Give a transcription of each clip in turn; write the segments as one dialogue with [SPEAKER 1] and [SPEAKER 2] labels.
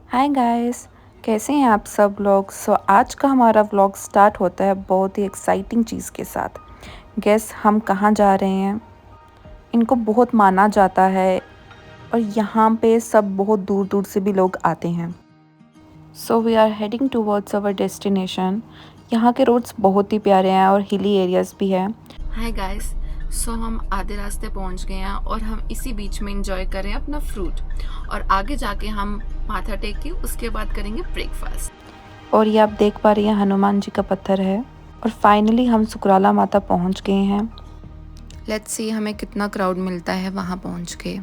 [SPEAKER 1] Hi guys, कैसे हैं आप सब लोग। आज का हमारा व्लॉग स्टार्ट होता है बहुत ही एक्साइटिंग चीज़ के साथ। गेस हम कहाँ जा रहे हैं। इनको बहुत माना जाता है और यहाँ पे सब बहुत दूर दूर से भी लोग आते हैं। So we are heading towards our destination. यहाँ के रोड्स बहुत ही प्यारे हैं और हिली एरियाज भी हैं। हाय गाइस, सो हम आधे रास्ते पहुँच गए हैं और हम इसी बीच में इंजॉय करें अपना फ्रूट और आगे जाके हम माथा टेक के उसके बाद करेंगे ब्रेकफास्ट। और ये आप देख पा रही हैं हनुमान जी का पत्थर है। और फाइनली हम सुकराला माता पहुंच गए हैं। लेट्स सी हमें कितना क्राउड मिलता है वहां पहुंच के।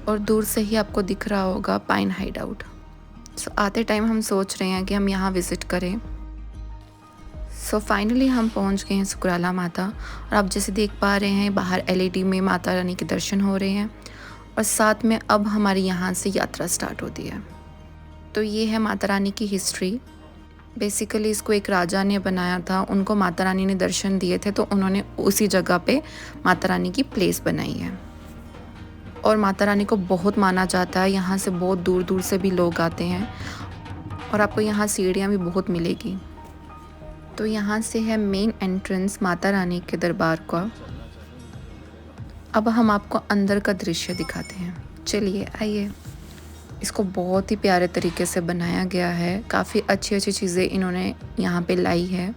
[SPEAKER 1] और दूर से ही आपको दिख रहा होगा पाइन हाइड आउट। सो आते टाइम हम सोच रहे हैं कि हम यहाँ विज़िट करें। सो फाइनली हम पहुंच गए हैं सुकराला माता। और आप जैसे देख पा रहे हैं बाहर एलईडी में माता रानी के दर्शन हो रहे हैं और साथ में अब हमारी यहाँ से यात्रा स्टार्ट होती है। तो ये है माता रानी की हिस्ट्री। बेसिकली इसको एक राजा ने बनाया था, उनको माता रानी ने दर्शन दिए थे तो उन्होंने उसी जगह पे माता रानी की प्लेस बनाई है। और माता रानी को बहुत माना जाता है, यहाँ से बहुत दूर दूर से भी लोग आते हैं। और आपको यहाँ सीढ़ियाँ भी बहुत मिलेगी। तो यहाँ से है मेन एंट्रेंस माता रानी के दरबार का। अब हम आपको अंदर का दृश्य दिखाते हैं, चलिए आइए। इसको बहुत ही प्यारे तरीके से बनाया गया है, काफ़ी अच्छी अच्छी चीज़ें इन्होंने यहाँ पे लाई है।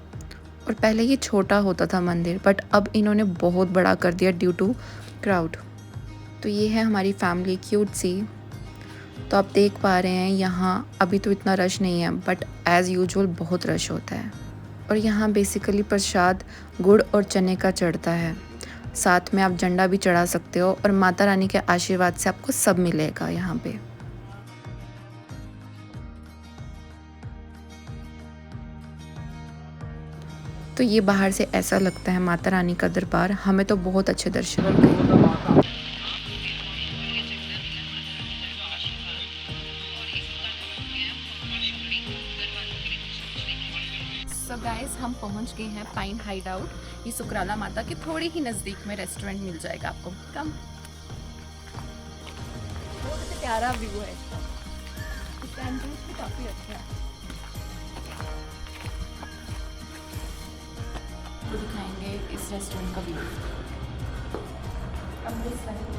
[SPEAKER 1] और पहले ये छोटा होता था मंदिर, बट अब इन्होंने बहुत बड़ा कर दिया ड्यू टू क्राउड। तो ये है हमारी फैमिली क्यूट सी। तो आप देख पा रहे हैं यहाँ अभी तो इतना रश नहीं है, बट एज़ यूजुअल बहुत रश होता है। और यहाँ बेसिकली प्रसाद गुड़ और चने का चढ़ता है, साथ में आप झंडा भी चढ़ा सकते हो। और माता रानी के आशीर्वाद से आपको सब मिलेगा यहाँ पे। तो ये बाहर से ऐसा लगता है माता रानी का दरबार। हमें तो बहुत अच्छे दर्शन हो गए। सो गाइस, हम पहुंच गए हैं पाइन हाइड आउट। ये सुकराला माता के थोड़ी ही नज़दीक में रेस्टोरेंट मिल जाएगा आपको। कम, बहुत प्यारा व्यू है इसका। इसका एंट्रेंस भी काफ़ी अच्छा है। तो दिखाएंगे इस रेस्टोरेंट का व्यू। अब दिस साइड।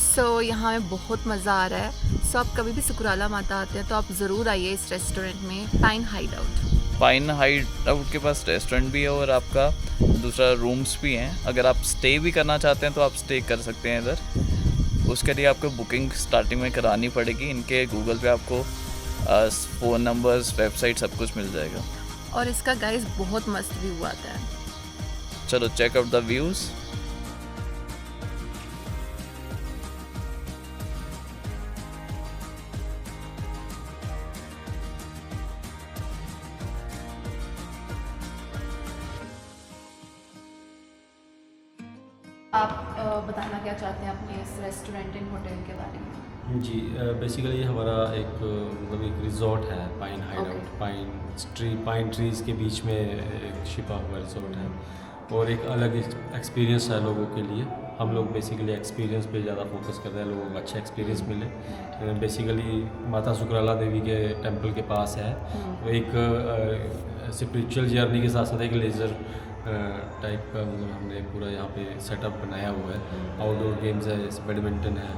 [SPEAKER 1] सो यहाँ में बहुत मज़ा आ रहा है। सो आप कभी भी सुकराला माता आते हैं तो आप ज़रूर आइए इस रेस्टोरेंट में, pine hide out.
[SPEAKER 2] Pine hide out के पास रेस्टोरेंट भी है और आपका दूसरा रूम्स भी हैं। अगर आप स्टे भी करना चाहते हैं तो आप स्टे कर सकते हैं इधर। उसके लिए आपको बुकिंग स्टार्टिंग में करानी पड़ेगी। इनके गूगल पे आपको फ़ोन नंबर्स, वेबसाइट सब कुछ मिल जाएगा।
[SPEAKER 1] और इसका गाइस बहुत मस्त व्यू आता है।
[SPEAKER 2] चलो चेक आउट द व्यूज़।
[SPEAKER 1] आप बताना क्या चाहते हैं अपने इस रेस्टोरेंट एंड होटल के बारे में।
[SPEAKER 3] जी, बेसिकली हमारा एक मतलब एक रिज़ॉर्ट है pine hide out. Pine trees के बीच में एक छिपा हुआ रिज़ॉर्ट है और एक अलग एक्सपीरियंस है लोगों के लिए। हम लोग बेसिकली एक्सपीरियंस पे ज़्यादा फोकस करते हैं, लोगों को अच्छा एक्सपीरियंस मिले। बेसिकली माता सुकराला देवी के टेंपल के पास है। वो एक स्पिरिचुअल जर्नी के साथ साथ एक लेज़र टाइप का मतलब हमने पूरा यहाँ पे सेटअप बनाया हुआ है। आउटडोर गेम्स है, जैसे बैडमिंटन है।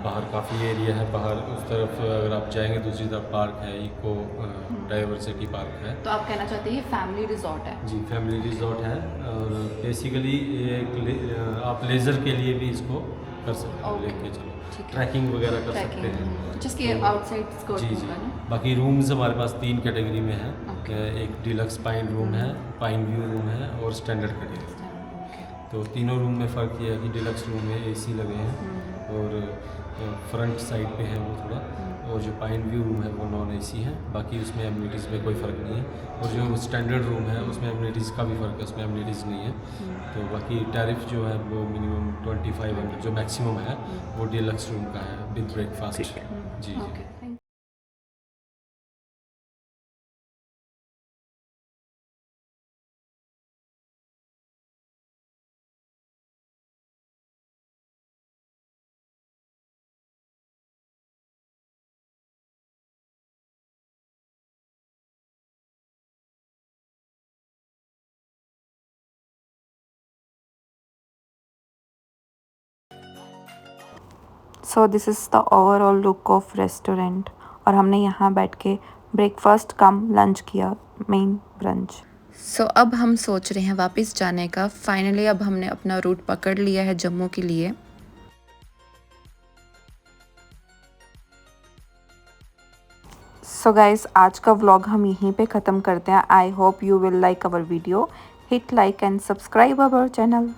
[SPEAKER 3] बाहर काफ़ी एरिया है, बाहर उस तरफ अगर आप जाएंगे दूसरी तरफ पार्क है, इको डाइवर्सिटी पार्क है।
[SPEAKER 1] तो आप कहना चाहते हैं ये फैमिली रिजॉर्ट है।
[SPEAKER 3] जी, फैमिली रिजॉर्ट है। और बेसिकली आप लेज़र के लिए भी इसको कर सकते हो, लेके चलो ट्रैकिंग वगैरह कर सकते हैं।
[SPEAKER 1] जिसके
[SPEAKER 3] तो
[SPEAKER 1] आउटसाइड
[SPEAKER 3] जी जी, बाकी रूम्स हमारे पास 3 कैटेगरी में है। एक डिलक्स पाइन रूम है, पाइन व्यू रूम है और स्टैंडर्ड कैटेगरी। तो तीनों रूम में फ़र्क ये है कि डिलक्स रूम में एसी लगे हैं और फ्रंट साइड पे है वो थोड़ा, और जो पाइन व्यू रूम है वो नॉन एसी है। बाकी उसमें एमिनिटीज़ में कोई फ़र्क नहीं है। और जो स्टैंडर्ड रूम है उसमें एमिनिटीज़ का भी फ़र्क है, उसमें एमिनिटीज़ नहीं है। तो बाकी टैरिफ जो है वो मिनिमम 2500, जो मैक्सिमम है वो डिलक्स रूम का है विद ब्रेकफास्ट। जी जी।
[SPEAKER 1] So this is the overall look of restaurant. और हमने यहाँ बैठ के ब्रेकफास्ट कम लंच किया, मेन ब्रंच। सो अब हम सोच रहे हैं वापस जाने का। फाइनली अब हमने अपना रूट पकड़ लिया है जम्मू के लिए। सो गाइस, आज का व्लॉग हम यहीं पे ख़त्म करते हैं। I hope you will like our video. Hit like and subscribe our channel.